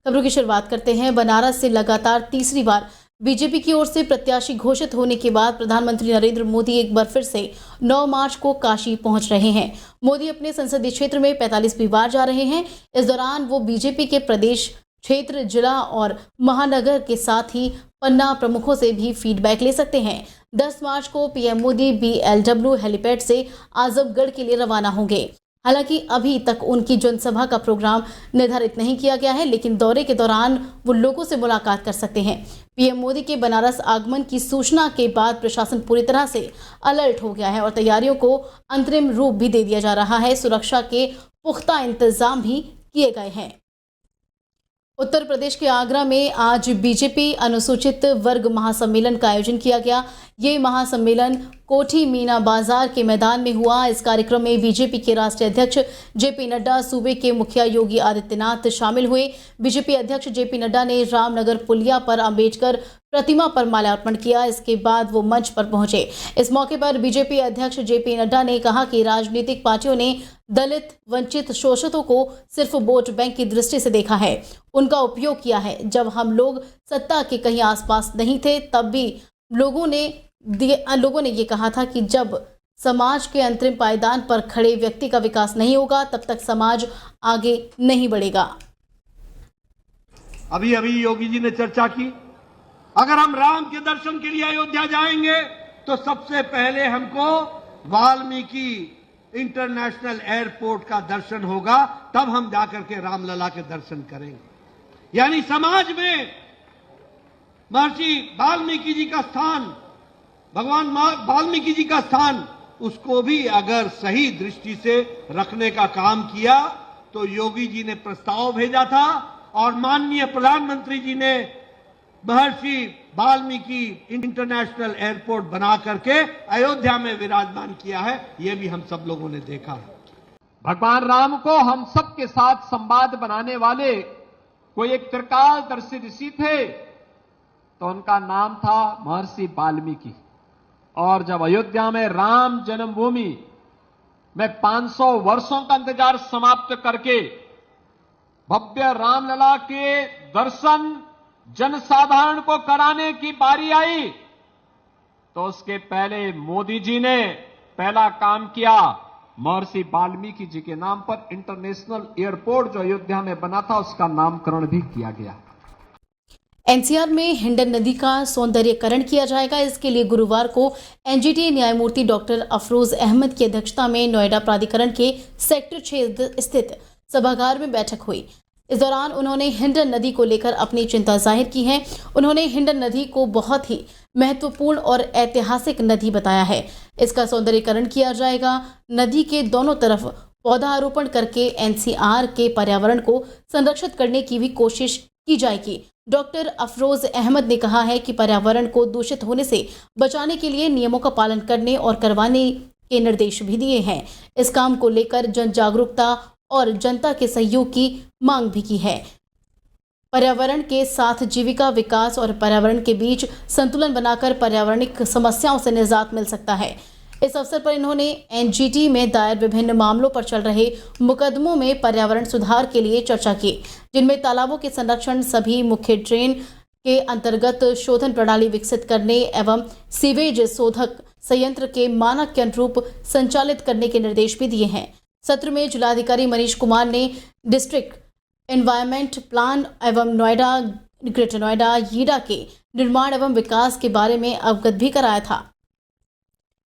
खबरों की शुरुआत करते हैं। बनारस से लगातार तीसरी बार बीजेपी की ओर से प्रत्याशी घोषित होने के बाद प्रधानमंत्री नरेंद्र मोदी एक बार फिर से 9 मार्च को काशी पहुंच रहे हैं। मोदी अपने संसदीय क्षेत्र में 45वीं बार जा रहे हैं। इस दौरान वो बीजेपी के प्रदेश, क्षेत्र, जिला और महानगर के साथ ही पन्ना प्रमुखों से भी फीडबैक ले सकते हैं। 10 मार्च को पीएम मोदी BLW हेलीपैड से आजमगढ़ के लिए रवाना होंगे। हालांकि अभी तक उनकी जनसभा का प्रोग्राम निर्धारित नहीं किया गया है, लेकिन दौरे के दौरान वो लोगों से मुलाकात कर सकते हैं। पीएम मोदी के बनारस आगमन की सूचना के बाद प्रशासन पूरी तरह से अलर्ट हो गया है और तैयारियों को अंतरिम रूप भी दे दिया जा रहा है। सुरक्षा के पुख्ता इंतजाम भी किए गए हैं। उत्तर प्रदेश के आगरा में आज बीजेपी अनुसूचित वर्ग महासम्मेलन का आयोजन किया गया। ये महासम्मेलन कोठी मीना बाजार के मैदान में हुआ। इस कार्यक्रम में बीजेपी के राष्ट्रीय अध्यक्ष जेपी नड्डा, सूबे के मुखिया योगी आदित्यनाथ शामिल हुए। बीजेपी अध्यक्ष जेपी नड्डा ने रामनगर पुलिया पर अंबेडकर प्रतिमा पर माल्यार्पण किया। इसके बाद वो मंच पर पहुंचे। इस मौके पर बीजेपी अध्यक्ष जेपी नड्डा ने कहा कि राजनीतिक पार्टियों ने दलित, वंचित, शोषितों को सिर्फ वोट बैंक की दृष्टि से देखा है, उनका उपयोग किया है। जब हम लोग सत्ता के कहीं आसपास नहीं थे, तब भी लोगों ने ये कहा था कि जब समाज के अंतरिम पायदान पर खड़े व्यक्ति का विकास नहीं होगा, तब तक समाज आगे नहीं बढ़ेगा। अभी योगी जी ने चर्चा की, अगर हम राम के दर्शन के लिए अयोध्या जाएंगे तो सबसे पहले हमको वाल्मीकि इंटरनेशनल एयरपोर्ट का दर्शन होगा, तब हम जाकर के रामलला के दर्शन करेंगे। यानी समाज में महर्षि वाल्मीकि जी का स्थान, भगवान वाल्मीकि जी का स्थान, उसको भी अगर सही दृष्टि से रखने का काम किया तो योगी जी ने प्रस्ताव भेजा था और माननीय प्रधानमंत्री जी ने महर्षि वाल्मीकि इंटरनेशनल एयरपोर्ट बना करके अयोध्या में विराजमान किया है। यह भी हम सब लोगों ने देखा है। भगवान राम को हम सबके साथ संवाद बनाने वाले कोई एक त्रिकालदर्शी ऋषि थे, तो उनका नाम था महर्षि वाल्मीकि। और जब अयोध्या में राम जन्मभूमि में 500 वर्षों का इंतजार समाप्त करके भव्य रामलला के दर्शन जनसाधारण को कराने की बारी आई, तो उसके पहले मोदी जी ने पहला काम किया, महर्षि वाल्मीकि जी के नाम पर इंटरनेशनल एयरपोर्ट जो अयोध्या में बना था उसका नामकरण भी किया गया। एनसीआर में हिंडन नदी का सौंदर्यीकरण किया जाएगा। इसके लिए गुरुवार को एनजीटी न्यायमूर्ति डॉक्टर अफरोज अहमद की अध्यक्षता में नोएडा प्राधिकरण के सेक्टर 6 स्थित सभागार में बैठक हुई। इस दौरान उन्होंने हिंडन नदी को लेकर अपनी चिंता जाहिर की है। उन्होंने हिंडन नदी को बहुत ही महत्वपूर्ण और ऐतिहासिक नदी बताया है। इसका सौंदर्यीकरण किया जाएगा। नदी के दोनों तरफ पौधारोपण करके एनसीआर के पर्यावरण को संरक्षित करने की भी कोशिश की जाएगी। डॉक्टर अफरोज अहमद ने कहा है कि पर्यावरण को दूषित होने से बचाने के लिए नियमों का पालन करने और करवाने के निर्देश भी दिए हैं। इस काम को लेकर जन जागरूकता और जनता के सहयोग की मांग भी की है। पर्यावरण के साथ जीविका, विकास और पर्यावरण के बीच संतुलन बनाकर पर्यावरणिक समस्याओं से निजात मिल सकता है। इस अवसर पर इन्होंने एनजीटी में दायर विभिन्न मामलों पर चल रहे मुकदमों में पर्यावरण सुधार के लिए चर्चा की, जिनमें तालाबों के संरक्षण, सभी मुख्य ड्रेन के अंतर्गत शोधन प्रणाली विकसित करने एवं सीवेज शोधक संयंत्र के मानक के अनुरूप संचालित करने के निर्देश भी दिए हैं। सत्र में जिलाधिकारी मनीष कुमार ने डिस्ट्रिक्ट एनवायरमेंट प्लान एवं नोएडा, ग्रेटर नोएडा, यीडा के निर्माण एवं विकास के बारे में अवगत भी कराया था।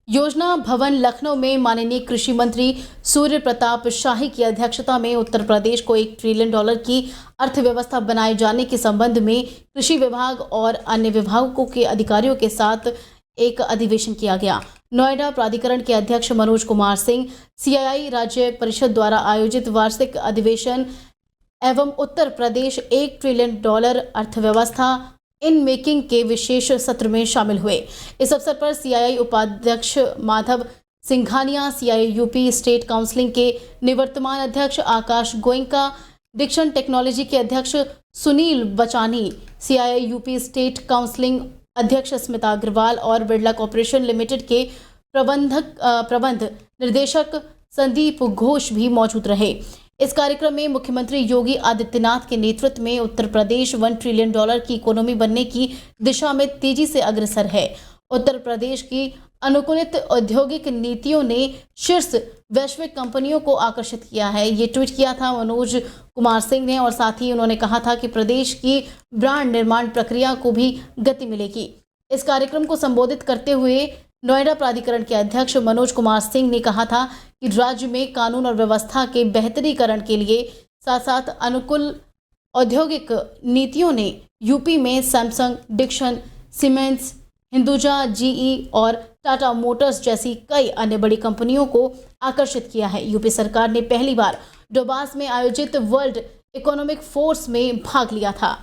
योजना भवन लखनऊ में माननीय कृषि मंत्री सूर्य प्रताप शाही की अध्यक्षता में उत्तर प्रदेश को $1 ट्रिलियन की अर्थव्यवस्था बनाए जाने के संबंध में कृषि विभाग और अन्य विभागों के अधिकारियों के साथ एक अधिवेशन किया गया। नोएडा प्राधिकरण के अध्यक्ष मनोज कुमार सिंह, सीआईआई राज्य परिषद द्वारा आयोजित वार्षिक अधिवेशन एवं उत्तर प्रदेश $1 ट्रिलियन अर्थव्यवस्था इन मेकिंग के विशेष सत्र में शामिल हुए। इस अवसर पर सीआईआई उपाध्यक्ष Madhav Singhania, CII UP state counselling के निवर्तमान अध्यक्ष आकाश गोयनका, डिक्शन टेक्नोलॉजी के अध्यक्ष सुनील बचानी, सीआईआई यूपी स्टेट काउंसिलिंग अध्यक्ष स्मिता अग्रवाल और बिरला कॉर्पोरेशन लिमिटेड के प्रबंध निर्देशक संदीप घोष भी मौजूद रहे। इस कार्यक्रम में मुख्यमंत्री योगी आदित्यनाथ के नेतृत्व में उत्तर प्रदेश $1 ट्रिलियन की इकोनॉमी बनने की दिशा में तेजी से अग्रसर है। उत्तर प्रदेश की अनुकूलित औद्योगिक नीतियों ने शीर्ष वैश्विक कंपनियों को आकर्षित किया है। ये ट्वीट किया था मनोज कुमार सिंह ने और साथ ही उन्होंने कहा था कि प्रदेश की ब्रांड निर्माण प्रक्रिया को भी गति मिलेगी। इस कार्यक्रम को संबोधित करते हुए नोएडा प्राधिकरण के अध्यक्ष मनोज कुमार सिंह ने कहा था कि राज्य में कानून और व्यवस्था के बेहतरीकरण के लिए साथ साथ अनुकूल औद्योगिक नीतियों ने यूपी में Samsung, Dixon, Siemens, Hinduja, GE और टाटा मोटर्स जैसी कई अन्य बड़ी कंपनियों को आकर्षित किया है। यूपी सरकार ने पहली बार डोबास में आयोजित वर्ल्ड इकोनॉमिक फोरम में भाग लिया था।